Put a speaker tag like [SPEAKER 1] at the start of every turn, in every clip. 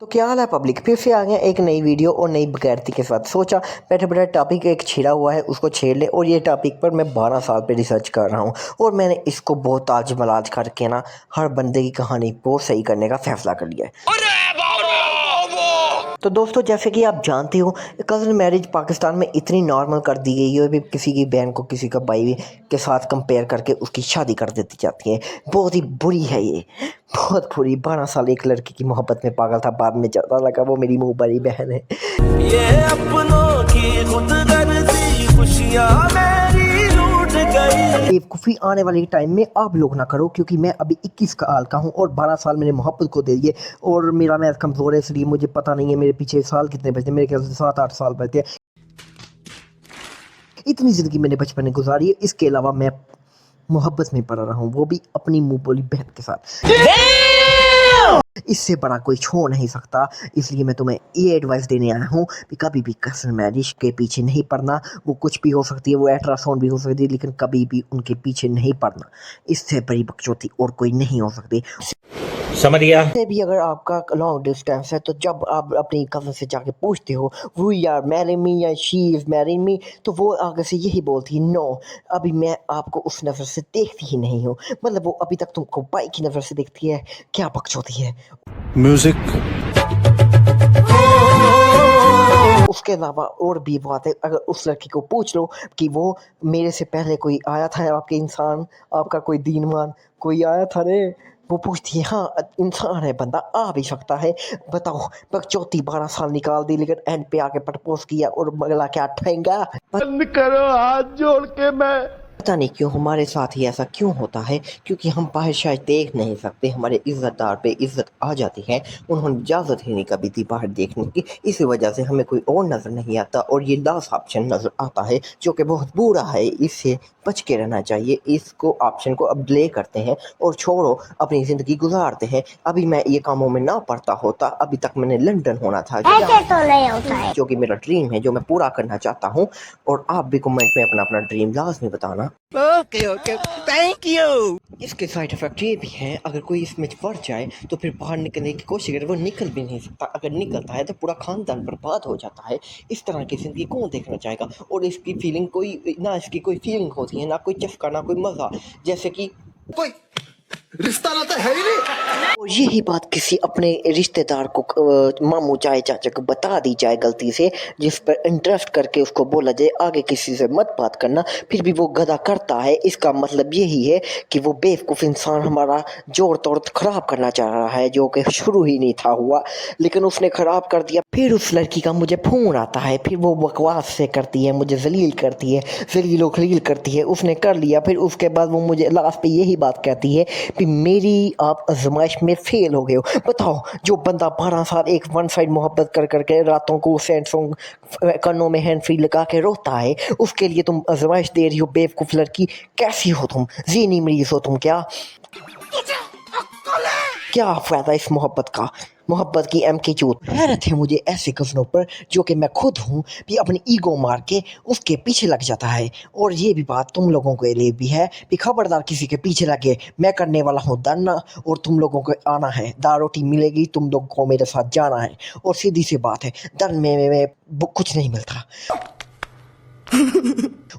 [SPEAKER 1] तो क्या हाल है पब्लिक, फिर से आ गया एक नई वीडियो और नई बगैरती के साथ। सोचा बैठे बैठे टॉपिक एक छिड़ा हुआ है उसको छेड़ ले, और ये टॉपिक पर मैं 12 साल पे रिसर्च कर रहा हूँ और मैंने इसको बहुत ताज मलाज करके ना हर बंदे की कहानी को सही करने का फैसला कर लिया है। तो दोस्तों, जैसे कि आप जानते हो, कज़न मैरिज पाकिस्तान में इतनी नॉर्मल कर दी गई है, भी किसी की बहन को किसी का भाई के साथ कंपेयर करके उसकी शादी कर देती जाती है। बहुत ही बुरी है ये, बहुत बुरी। 12 साल एक लड़की की मोहब्बत में पागल था, बाद में ज़्यादा लगा वो मेरी मुँह बड़ी बहन है।
[SPEAKER 2] ये अपनों की खुदगर्जी खुशियाँ मेरी लूट गई।
[SPEAKER 1] बेवकूफ़ी आने वाले टाइम में आप लोग ना करो, क्योंकि मैं अभी 21 साल का हूँ और 12 साल मैंने मोहब्बत को दे दिए, और मेरा मैथ कमज़ोर है इसलिए मुझे पता नहीं है मेरे पीछे साल कितने बचते। मेरे ख्याल से 7-8 साल बचते हैं। इतनी ज़िंदगी मैंने बचपन में गुजारी है, इसके अलावा मैं मोहब्बत में पड़ा रहा हूँ, वो भी अपनी मुँह बोली बहन के साथ। इससे बड़ा कोई छो नहीं सकता। इसलिए मैं तुम्हें ये एडवाइस देने आया हूँ कि कभी भी कज़न मैरिज के पीछे नहीं पड़ना। वो कुछ भी हो सकती है, वो अल्ट्रासाउंड भी हो सकती है, लेकिन कभी भी उनके पीछे नहीं पड़ना। इससे बड़ी बकचोदी और कोई नहीं हो सकती।
[SPEAKER 3] समझ गया।
[SPEAKER 1] से भी अगर आपका लॉन्ग डिस्टेंस है, तो जब आप अपनी कज़न से जाके पूछते हो वो यार मैरिंग मी या शी इज़ मैरिंग मी, तो वो आगे से यही बोलती है नो, अभी मैं आपको उस नज़र से देखती ही नहीं हूँ। मतलब वो अभी तक तुमको बाई की नज़र से देखती है। क्या बकचोदी है।
[SPEAKER 4] म्यूजिक।
[SPEAKER 1] उसके अलावा और भी बात है। अगर उस लड़की को पूछ लो कि वो मेरे से पहले कोई आया था आपके इंसान, आपका कोई दीनमान कोई आया था रे, वो पूछती है हाँ इंसान है, बंदा आ भी सकता है। बताओ, बकचोदी 12 साल निकाल दी, लेकिन एंड पे आके प्रपोज किया और मगला क्या ठेंगा।
[SPEAKER 4] बंद करो हाथ जोड़ के। मैं
[SPEAKER 1] पता नहीं क्यों हमारे साथ ही ऐसा क्यों होता है, क्योंकि हम बाहर शायद देख नहीं सकते, हमारे इज्जतदार पे इज्जत आ जाती है। उन्होंने इजाज़त ही नहीं कभी दी बाहर देखने की, इसी वजह से हमें कोई और नज़र नहीं आता और ये लास्ट ऑप्शन नज़र आता है, जो कि बहुत बुरा है। इससे बच के रहना चाहिए। इसको ऑप्शन को अब डिले करते हैं और छोड़ो, अपनी ज़िंदगी गुजारते हैं। अभी मैं ये कामों में ना पड़ता होता, अभी तक मैंने लंदन होना था,
[SPEAKER 5] ऐसे तो नहीं होता है।
[SPEAKER 1] जो कि मेरा ड्रीम है, जो मैं पूरा करना चाहता हूँ। और आप भी कमेंट में अपना अपना ड्रीम लाजमी बताना।
[SPEAKER 2] Okay thank you.
[SPEAKER 1] इसके साइड इफेक्ट ये भी हैं, अगर कोई इसमें फंस जाए तो फिर बाहर निकलने की कोशिश करे, वो निकल भी नहीं सकता। अगर निकलता है तो पूरा खानदान बर्बाद हो जाता है। इस तरह की ज़िंदगी कौन देखना चाहेगा। और इसकी फीलिंग कोई ना, इसकी कोई फीलिंग होती है ना, कोई चस्का ना कोई मज़ा। जैसे कि
[SPEAKER 4] कोई रिश्ता नाता है ही नहीं।
[SPEAKER 1] और यही बात किसी अपने रिश्तेदार को, मामू चाहे चाचा को बता दी जाए गलती से, जिस पर इंटरेस्ट करके उसको बोला जाए आगे किसी से मत बात करना, फिर भी वो गधा करता है। इसका मतलब यही है कि वो बेवकूफ़ इंसान हमारा जोड़ तोड़ ख़राब करना चाह रहा है, जो कि शुरू ही नहीं था हुआ, लेकिन उसने ख़राब कर दिया। फिर उस लड़की का मुझे फ़ोन आता है, फिर वो बकवास से करती है, मुझे जलील करती है, जलीलो खलील करती है। उसने कर लिया, फिर उसके बाद वो मुझे लास्ट पे यही बात कहती है कि मेरी आप आजमाइश में फेल हो गए हो। बताओ, जो बंदा 12 साल एक वन साइड मोहब्बत कर करके रातों को सैड सॉन्ग कानों में हैंड फ्री लगा के रोता है, उसके लिए तुम आजमाइश दे रही हो। बेवकूफ़ लड़की, कैसी हो तुम, ज़हनी मरीज़ हो तुम क्या? क्या फ़ायदा इस मोहब्बत का, मोहब्बत की एम की चूत। हैरत है मुझे ऐसे कज़नों पर, जो कि मैं खुद हूँ, भी अपनी ईगो मार के उसके पीछे लग जाता है। और ये भी बात तुम लोगों के लिए भी है कि खबरदार किसी के पीछे लगे। मैं करने वाला हूँ धरना, और तुम लोगों को आना है, दाल रोटी मिलेगी, तुम लोगों को मेरे साथ जाना है। और सीधी सी बात है, धर्म में कुछ नहीं मिलता।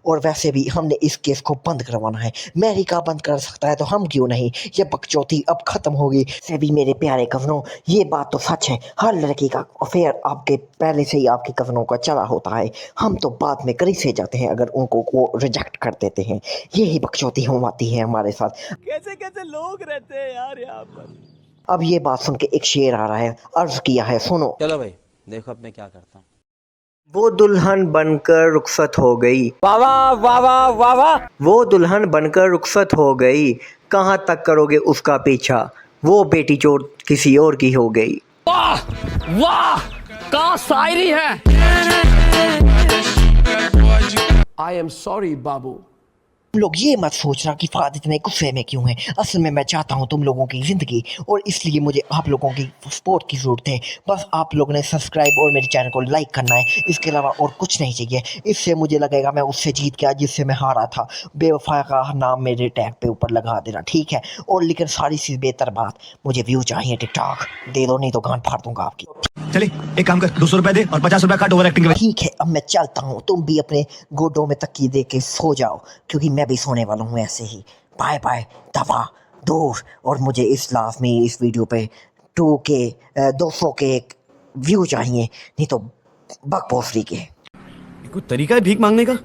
[SPEAKER 1] और वैसे भी हमने इस केस को बंद करवाना है। अमेरिका बंद कर सकता है तो हम क्यों नहीं। ये बकचोदी अब खत्म होगी। से भी मेरे प्यारे कज़नों, ये बात तो सच है, हर लड़की का अफेयर आपके पहले से ही आपके कज़नों का चला होता है। हम तो बाद में करीब से जाते हैं अगर उनको वो रिजेक्ट कर देते हैं। यही बकचोदी होती है हमारे साथ।
[SPEAKER 2] कैसे कैसे लोग रहते हैं यार यहाँ पर।
[SPEAKER 1] अब ये बात सुन के एक शेर आ रहा है, अर्ज किया है, सुनो।
[SPEAKER 6] चलो भाई देखो अब मैं क्या करता हूँ।
[SPEAKER 1] वो दुल्हन बनकर रुखसत हो गई,
[SPEAKER 2] वाह वाह वाह वाह वाह।
[SPEAKER 1] वो दुल्हन बनकर रुखसत हो गई, कहाँ तक करोगे उसका पीछा, वो बेटी चोर किसी और की हो गई।
[SPEAKER 2] वाह वाह, क्या शायरी है।
[SPEAKER 7] I am sorry, Babu.
[SPEAKER 1] तुम लोग ये मत सोचना कि फहद इतने गुस्से में क्यों है। असल में मैं चाहता हूँ तुम लोगों की ज़िंदगी, और इसलिए मुझे आप लोगों की सपोर्ट की ज़रूरत है। बस आप लोगों ने सब्सक्राइब और मेरे चैनल को लाइक करना है, इसके अलावा और कुछ नहीं चाहिए। इससे मुझे लगेगा मैं उससे जीत गया जिससे मैं हारा था। बेवफा का नाम मेरे टैग पे ऊपर लगा देना, ठीक है। और लेकिन सारी से बेहतर बात, मुझे व्यू चाहिए। टिकटॉक दे दो, नहीं तो गांड फाड़ दूंगा आपकी।
[SPEAKER 3] चले एक काम कर, 200 रुपए दे और 50 रुपए काट ओवर एक्टिंग के।
[SPEAKER 1] ठीक है, अब मैं चलता हूँ। तुम भी अपने गोडों में तकिए दे के सो जाओ, क्योंकि मैं भी सोने वाला हूँ ऐसे ही। बाय बाय, दफा दूर। और मुझे इस लास्ट में इस वीडियो पे 200 के व्यू चाहिए, नहीं तो बक पोस्टरी के।
[SPEAKER 3] कोई तरीका है भीख मांगने का?